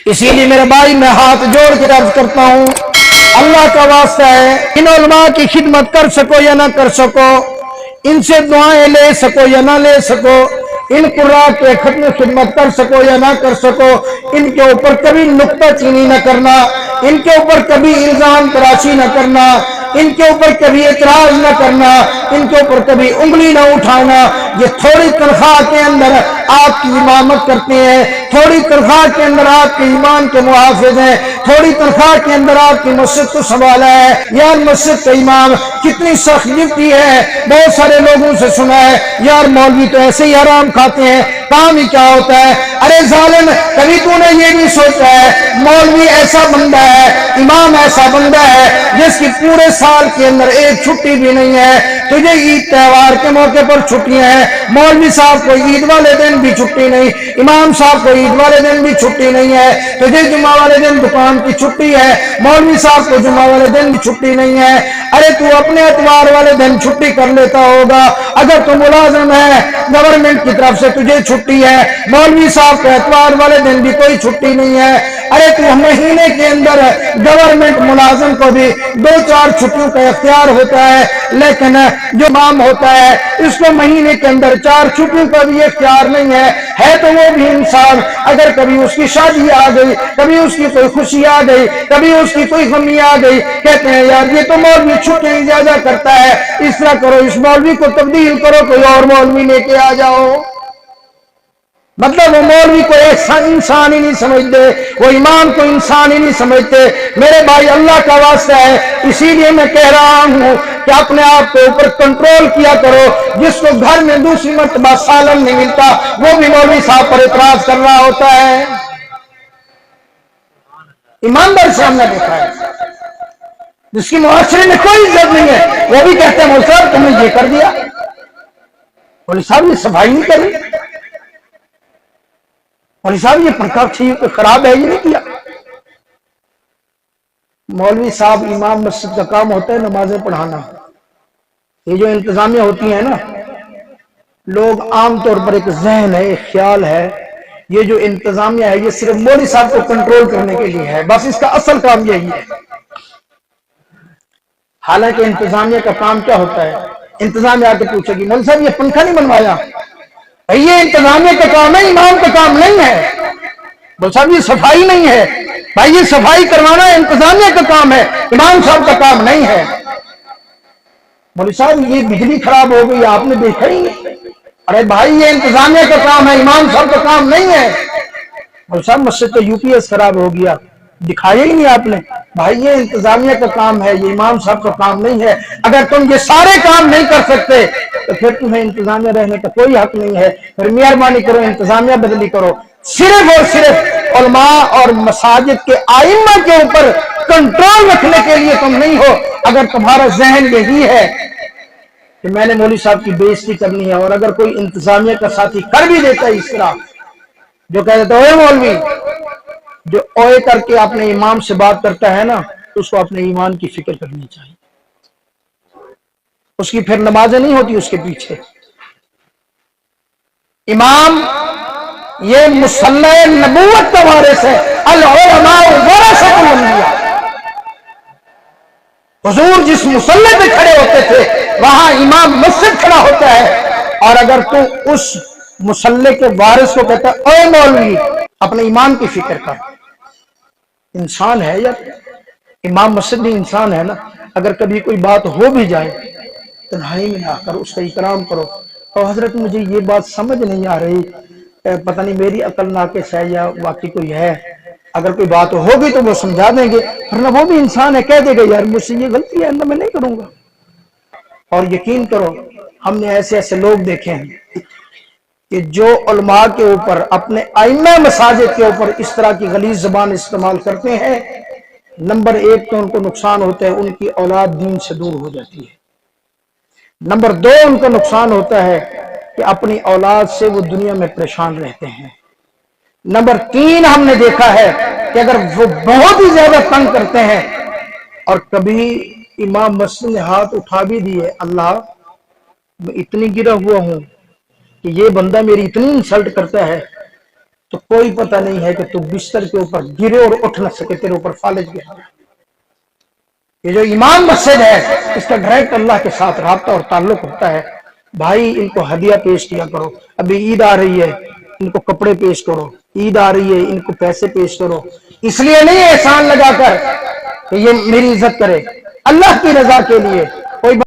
اسی لیے میرے بھائی میں ہاتھ جوڑ کے عرض کرتا ہوں، اللہ کا واسطہ ہے، ان علماء کی خدمت کر سکو یا نہ کر سکو، ان سے دعائیں لے سکو یا نہ لے سکو، ان قراء کے ختم خدمت کر سکو یا نہ کر سکو، ان کے اوپر کبھی نکتہ چینی نہ کرنا، ان کے اوپر کبھی الزام تراشی نہ کرنا، ان کے اوپر کبھی اعتراض نہ کرنا، ان کے اوپر کبھی انگلی نہ اٹھانا۔ یہ تھوڑی تنخواہ کے اندر آپ کی امامت کرتے ہیں، تھوڑی تنخواہ کے اندر آپ کے ایمان کے محافظ ہیں، تھوڑی تنخواہ کے اندر آپ کی مسجد کو سنبھالا ہے۔ یار مسجد کا امام کتنی سخت ڈیوٹی ہے، بہت سارے لوگوں سے سنا ہے یار مولوی تو ایسے ہی حرام کھاتے ہیں، کام ہی کیا ہوتا ہے۔ ارے ظالم، کبھی تو نے یہ بھی سوچا ہے مولوی ایسا بندہ ہے، امام ایسا بندہ ہے جس کی پورے سال کے اندر ایک چھٹی بھی نہیں ہے، تجھے عید تہوار کے موقع پر چھٹیاں ہیں، مولوی صاحب کو عید والے دن بھی چھٹی نہیں، امام صاحب کو عید والے دن بھی چھٹی نہیں ہے، تجھے جمعہ والے دن دکان کی چھٹی ہے، مولوی صاحب کو جمعہ والے دن بھی چھٹی نہیں ہے۔ ارے تو اپنے اتوار والے دن چھٹی کر لیتا ہوگا، اگر تو ملازم ہے گورنمنٹ کی طرف سے تجھے چھٹی ہے، مولوی صاحب کو اتوار والے دن بھی کوئی چھٹی نہیں ہے۔ ارے تو مہینے کے اندر گورنمنٹ ملازم کو بھی 2-4 چھٹیوں کا اختیار ہوتا ہے، لیکن جو امام ہوتا ہے اس کو مہینے کے اندر 4 چھٹیوں کا بھی اختیار نہیں ہے تو وہ بھی انسان، اگر کبھی اس کی شادی آ گئی، کبھی اس کی کوئی خوشی آ گئی، کبھی اس کی کوئی غمی آ گئی، کہتے ہیں یار یہ تو مولوی چھٹیاں زیادہ کرتا ہے، اس طرح کرو، اس مولوی کو تبدیل کرو، کوئی اور مولوی لے کے آ جاؤ۔ مطلب وہ مولوی کو انسان ہی نہیں سمجھتے، وہ امام کو انسان ہی نہیں سمجھتے۔ میرے بھائی اللہ کا واسطہ ہے، اسی لیے میں کہہ رہا ہوں کہ اپنے آپ کے اوپر کنٹرول کیا کرو۔ جس کو گھر میں دوسری مرتبہ سالن نہیں ملتا وہ بھی مولوی صاحب پر اعتراض کر رہا ہوتا ہے۔ ایماندار سے ہم نے دیکھا ہے جس کی معاشرے میں کوئی عزت نہیں ہے، وہ بھی کہتے ہیں مولوی صاحب تم نے یہ کر دیا، مولوی صاحب یہ صفائی نہیں کری، مولوی صاحب یہ پردہ ٹھیک خراب ہے، یہ نہیں کیا۔ مولوی صاحب امام مسجد کا کام ہوتا ہے نمازیں پڑھانا۔ یہ جو انتظامیہ ہوتی ہیں نا، لوگ عام طور پر ایک ذہن ہے، ایک خیال ہے یہ جو انتظامیہ ہے یہ صرف مولوی صاحب کو کنٹرول کرنے کے لیے ہے، بس اس کا اصل کام یہی ہے۔ حالانکہ انتظامیہ کا کام کیا ہوتا ہے؟ انتظامیہ آ کے پوچھے گی مولوی صاحب یہ پنکھا نہیں بنوایا، یہ انتظامیہ کا کام ہے، امام کا کام نہیں ہے۔ مولوی صاحب یہ صفائی نہیں ہے، بھائی یہ صفائی کروانا انتظامیہ کا کام ہے، امام صاحب کا کام نہیں ہے۔ مولوی صاحب یہ بجلی خراب ہو گئی آپ نے دیکھا ہی نہیں، ارے بھائی یہ انتظامیہ کا کام ہے، امام صاحب کا کام نہیں ہے۔ مولوی صاحب مسجد کا UPS خراب ہو گیا، دکھایا ہی نہیں آپ نے، بھائی یہ انتظامیہ کا کام ہے، یہ امام صاحب کا کام نہیں ہے۔ اگر تم یہ سارے کام نہیں کر سکتے تو پھر تمہیں انتظامیہ رہنے کا کوئی حق نہیں ہے، پھر مہربانی کرو انتظامیہ بدلی کرو۔ صرف اور صرف علماء اور مساجد کے ائمہ کے اوپر کنٹرول رکھنے کے لیے تم نہیں ہو۔ اگر تمہارا ذہن یہی ہے کہ میں نے مولوی صاحب کی بےعزتی کرنی ہے، اور اگر کوئی انتظامیہ کا ساتھی کر بھی دیتا ہے اس طرح، جو کہہ دیتا ہے اوے مولوی، جو اوے کر کے اپنے امام سے بات کرتا ہے نا، اس کو اپنے ایمان کی فکر کرنی چاہیے، اس کی پھر نمازیں نہیں ہوتی اس کے پیچھے۔ امام یہ مصلی نبوت کا وارث ہے، العلماء ورثۃ الانبیاء۔ حضور جس مصلی پہ کھڑے ہوتے تھے وہاں امام مسجد کھڑا ہوتا ہے، اور اگر تو اس مصلی کے وارث کو کہتا ہے اے مولوی اپنے ایمان کی فکر کر، انسان ہے یا امام مسجد بھی انسان ہے نا، اگر کبھی کوئی بات ہو بھی جائے تنہائی میں آ کر اس کا احترام کرو، اور حضرت مجھے یہ بات سمجھ نہیں آ رہی، پتہ نہیں میری عقل ناقص ہے یا واقعی کوئی ہے، اگر کوئی بات ہوگی تو وہ سمجھا دیں گے، ورنہ وہ بھی انسان ہے، کہہ دے گا یار مجھ سے یہ غلطی ہے میں نہیں کروں گا۔ اور یقین کرو ہم نے ایسے ایسے لوگ دیکھے ہیں کہ جو علماء کے اوپر، اپنے ائمہ مساجد کے اوپر اس طرح کی غلیظ زبان استعمال کرتے ہیں، نمبر 1 تو ان کو نقصان ہوتا ہے، ان کی اولاد دین سے دور ہو جاتی ہے۔ نمبر 2 ان کا نقصان ہوتا ہے کہ اپنی اولاد سے وہ دنیا میں پریشان رہتے ہیں۔ نمبر 3 ہم نے دیکھا ہے کہ اگر وہ بہت ہی زیادہ تنگ کرتے ہیں، اور کبھی امام مسجد نے ہاتھ اٹھا بھی دیے، اللہ میں اتنی گرا ہوا ہوں کہ یہ بندہ میری اتنی انسلٹ کرتا ہے تو کوئی پتہ نہیں ہے کہ تو بستر کے اوپر گرے اور اٹھ نہ سکے، تیرے اوپر فالج گرا۔ یہ جو ایمان مسجد ہے اس کا ڈائریکٹ اللہ کے ساتھ رابطہ اور تعلق ہوتا ہے۔ بھائی ان کو ہدیہ پیش کیا کرو، ابھی عید آ رہی ہے ان کو کپڑے پیش کرو، عید آ رہی ہے ان کو پیسے پیش کرو، اس لیے نہیں احسان لگا کر کہ یہ میری عزت کرے، اللہ کی رضا کے لیے